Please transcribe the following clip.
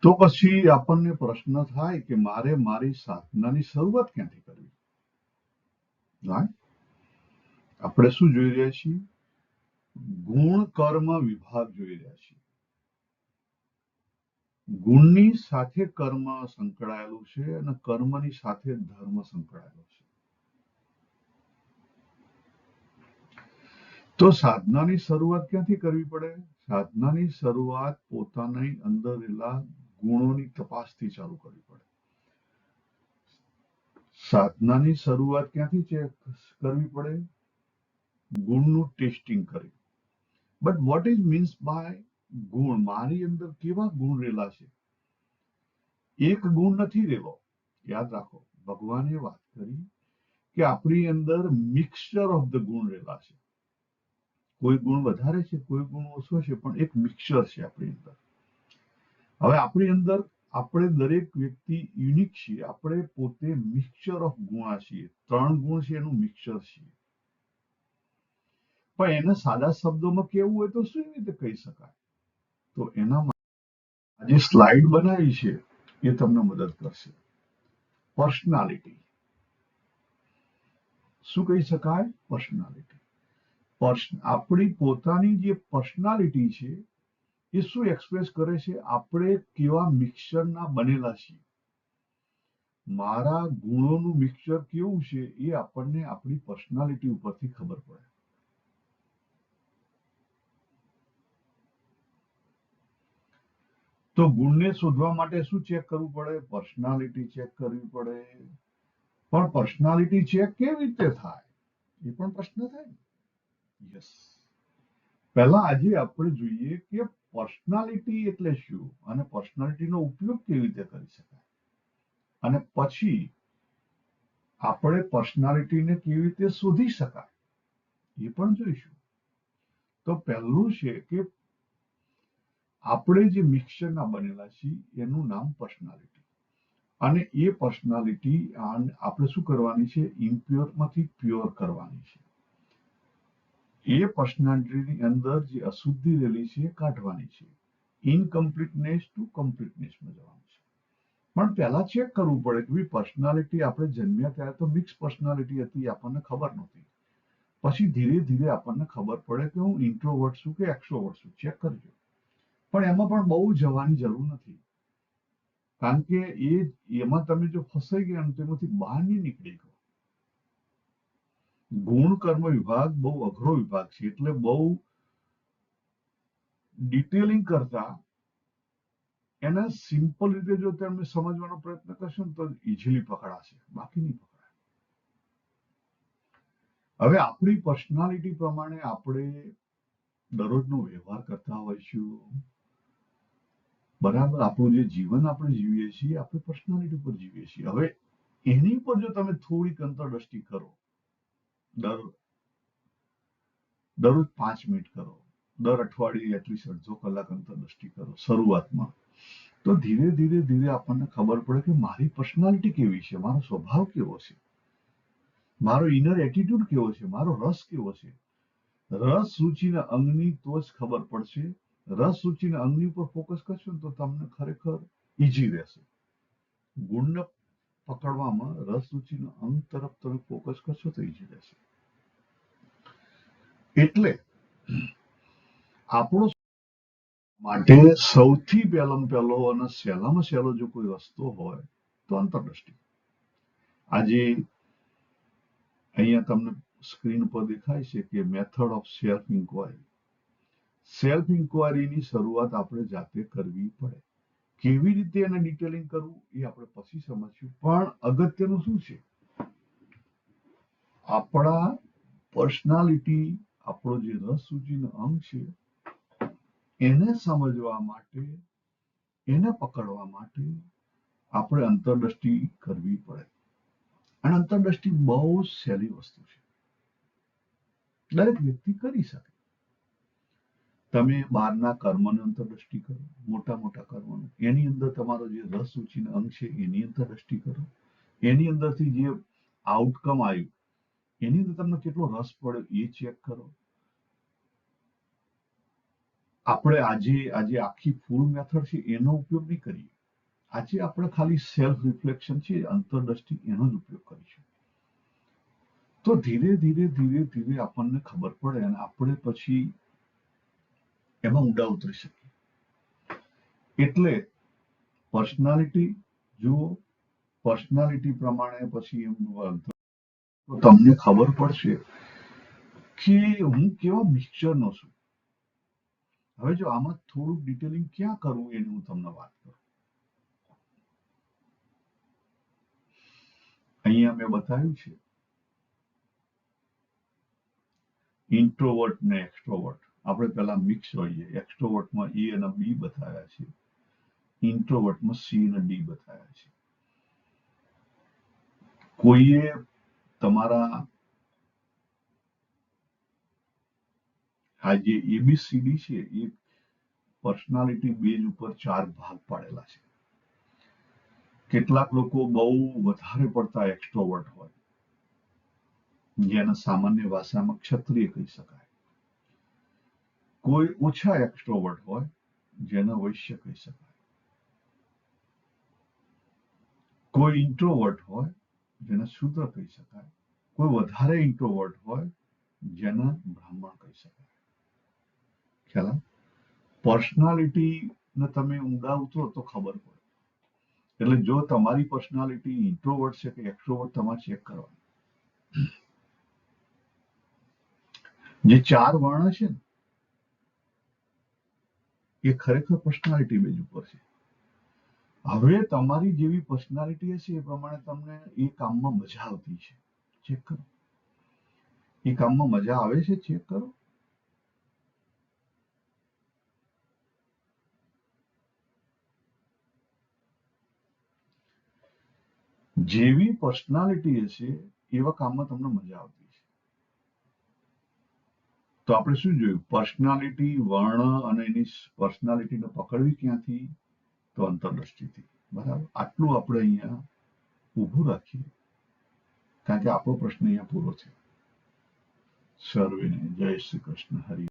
તો પછી આપણને પ્રશ્ન થાય કે મારે મારી સાધનાની શરૂઆત ક્યાંથી કરવી? આપણે શું જોઈ રહ્યા છીએ? ગુણ કર્મ વિભાગ જોઈ રહ્યા છીએ. ગુણની સાથે કર્મ સંકળાયેલું છે અને કર્મની સાથે ધર્મ સંકળાયેલો છે. તો સાધનાની શરૂઆત ક્યાંથી કરવી પડે? સાધનાની શરૂઆત પોતાની અંદર રહેલા ગુણોની તપાસથી ચાલુ કરવી પડે. સાધનાની શરૂઆત ક્યાંથી કરવી પડે? ગુણનું ટેસ્ટિંગ કરી. But what is means by ગુણ? મારી અંદર કેવા ગુણ રહેલા છે? એક ગુણ નથી રહેલો. યાદ રાખો, ભગવાને વાત કરી કે આપણી અંદર મિક્સચર ઓફ ધ ગુણ રહેલા છે. કોઈ ગુણ વધારે છે, કોઈ ગુણ ઓછો છે, પણ એક મિક્સચર છે આપણી અંદર. હવે આપણી અંદર આપણે દરેક વ્યક્તિ યુનિક છીએ. આપણે પોતે મિક્સચર ઓફ ગુણા છીએ. 3 ગુણ છે એનું મિક્સચર છીએ. પણ એને સાદા શબ્દોમાં કેવું હોય તો શું રીતે કહી શકાય? તો એના માટે જે સ્લાઇડ બનાવી છે એ તમને મદદ કરશે. પર્સનાલિટી શું કહી શકાય? પર્સનાલિટી. આપણી પોતાની જે પર્સનાલિટી છે એ શું એક્સપ્રેસ કરે છે? આપણે કેવા મિક્સચરના બનેલા છીએ. મારા ગુણોનું મિક્સચર કેવું છે એ આપણને આપણી પર્સનાલિટી ઉપરથી ખબર પડે. તો ગુણને શોધવા માટે શું ચેક કરવું પડે? પર્સનાલિટી ચેક કરવી પડે. પણ પર્સનાલિટી ચેક કેવી રીતે થાય એ પણ પ્રશ્ન થાય. યસ, પહેલા આજે આપણે જોઈએ કે પર્સનાલિટી એટલે શું અને પર્સનાલિટીનો ઉપયોગ કેવી રીતે કરી શકાય, અને પછી આપણે પર્સનાલિટીને કેવી રીતે શોધી શકાય એ પણ જોઈશું. તો પહેલું છે કે આપણે જે મિક્સચરના બનેલા છીએ એનું નામ પર્સનાલિટી. અને એ પર્સનાલિટી આપણે શું કરવાની છે? ઇમ્પ્યોરમાંથી પ્યોર કરવાની છે. એ પર્સનાલિટીની અંદર જે અશુદ્ધિ રહેલી છે એ કાઢવાની છે. ઇનકમ્પ્લીટનેસ ટુ કમ્પ્લીટનેસમાં જવાનું છે. પણ પહેલા ચેક કરવું પડે કે પર્સનાલિટી આપણે જન્મ્યા ત્યારે તો મિક્સ પર્સનાલિટી હતી, આપણને ખબર નહોતી. પછી ધીરે ધીરે આપણને ખબર પડે કે હું ઇન્ટ્રોવર્ટ છું કે એક્સ્ટ્રોવર્ટ છું. ચેક કરજો. પણ એમાં પણ બહુ જવાની જરૂર નથી, કારણ કે એમાં તમે જો ફસાઈ ગયા ને તેમાંથી બહાર નહીં નીકળી ગયો. ગુણ કર્મ વિભાગ બહુ અઘરો વિભાગ છે, એટલે બહુ ડિટેલિંગ કરતા એને સિમ્પલ રીતે જો તમે સમજવાનો પ્રયત્ન કરશો ને તો ઇઝીલી પકડાશે, બાકી નહીં પકડાય. હવે આપણી પર્સનાલિટી પ્રમાણે આપણે દરરોજનો વ્યવહાર કરતા હોઈશું. બરાબર, આપણું જે જીવન આપણે જીવીએ છીએ આપણે પર્સનાલિટી પર જીવીએ છીએ. હવે એની પર જો તમે થોડીક અંતરદ્રષ્ટિ કરો, દરરોજ 5 મિનિટ કરો, દર અઠવાડિયે એટલીસ્ટ અડધો કલાક અંતરદ્રષ્ટિ કરો શરૂઆતમાં, તો ધીરે ધીરે ધીરે આપણને ખબર પડે કે મારી પર્સનાલિટી કેવી છે, મારો સ્વભાવ કેવો છે, મારો ઇનર એટીટ્યુડ કેવો છે, મારો રસ કેવો છે. રસ રુચિના અંગની તો જ ખબર પડશે. રસ રુચિના અંગની ઉપર ફોકસ કરશો ને તો તમને ખરેખર ઈઝી રહેશે. ગુણને પકડવામાં રસ રુચિના અંગ તરફ તમે ફોકસ કરશો તો ઈઝી રહેશે. એટલે આપણો માટે સૌથી પહેલો અને સહેલામાં સહેલો જો કોઈ રસ્તો હોય તો અંતરદ્રષ્ટિ. આજે અહીંયા તમને સ્ક્રીન પર દેખાય છે કે method of self inquiry. Self ઇન્ક્વાયરીની શરૂઆત આપણે જાતે કરવી પડે. કેવી રીતે એને ડિટેલિંગ કરવું એ આપણે પછી સમજશું. પણ અગત્યનું શું છે? આપણા પર્સનાલિટી, આપણો જે રસ રુચિનો અંગ છે એને સમજવા માટે, એને પકડવા માટે આપણે અંતરદ્રષ્ટિ કરવી પડે. અને અંતરદ્રષ્ટિ બહુ સહેલી વસ્તુ છે, દરેક વ્યક્તિ કરી શકે. તમે બહારના કર્મની અંતરદ્રષ્ટિ કરો, મોટા મોટા કર્મનો, એની અંદર તમારો જે રસ રુચિનો અંગ છે એની અંતરદ્રષ્ટિ કરો, એની અંદરથી જે આઉટકમ આવ્યું એની અંદર તમને કેટલો રસ પડ્યો એ ચેક કરો. આપણે આજે આજે આખી ફૂલ મેથડ છે એનો ઉપયોગ નહીં કરીએ. આજે આપણે ખાલી સેલ્ફ રિફ્લેક્શન છે, અંતરદ્રષ્ટિ, એનો જ ઉપયોગ કરીશું. તો ધીરે ધીરે ધીરે ધીરે આપણને ખબર પડે અને આપણે પછી એમાં ઊંડા ઉતરી શકીએ. એટલે પર્સનાલિટી જુઓ, પર્સનાલિટી પ્રમાણે પછી એમનું તો તમને ખબર પડશે કે હું કેવા મિક્સચરનો છું. હવે જો આમાં થોડુંક ડિટેલિંગ ક્યાં કરવું એની હું તમને વાત કરું. અહીંયા મેં બતાવ્યું છે ઇન્ટ્રોવર્ટ ને એક્સ્ટ્રોવર્ટ. આપણે પહેલા મિક્સ હોઈએ. એક્સ્ટ્રોવર્ટમાં એ અને બી બતાવ્યા છે, ઇન્ટ્રોવર્ટમાં સી અને ડી બતાવ્યા છે. કોઈએ તમારા આ જે એબીસીડી છે એ પર્સનાલિટી બેઝ ઉપર 4 ભાગ પાડેલા છે. કેટલાક લોકો બહુ વધારે પડતા એક્સ્ટ્રોવર્ટ હોય, જેને સામાન્ય ભાષામાં ક્ષત્રિય કહી શકાય. કોઈ ઓછા એક્સ્ટ્રોવર્ટ હોય, જેને વૈશ્ય કહી શકાય. કોઈ ઇન્ટ્રોવર્ટ હોય, જેને શૂદ્ર કહી શકાય. કોઈ વધારે ઇન્ટ્રોવર્ટ હોય, જેને બ્રાહ્મણ કહી શકાય. ખ્યાલ? પર્સનાલિટીને તમે ઊંડા ઉતરો તો ખબર પડે. એટલે જો તમારી પર્સનાલિટી ઇન્ટ્રોવર્ટ છે કે એક્સ્ટ્રોવર્ટ, તમારે ચેક કરવાનું. જે 4 વર્ણ છે ને એ ખરેખર પર્સનાલિટી બેઝ ઉપર છે. હવે તમારી જેવી પર્સનાલિટી હશે એ પ્રમાણે તમને એ કામમાં મજા આવતી છે. ચેક કરો. એ કામમાં મજા આવે છે, ચેક કરો. જેવી પર્સનાલિટી હશે એવા કામમાં તમને મજા આવતી છે. તો આપણે શું જોયું? પર્સનાલિટી, વર્ણ અને એની પર્સનાલિટીને પકડવી ક્યાંથી? તો અંતરદ્રષ્ટિથી. બરાબર. આટલું આપણે અહીંયા ઊભું રાખીએ, કારણ કે આપણો પ્રશ્ન અહીંયા પૂરો છે. સર્વેને જય શ્રી કૃષ્ણ. હરિ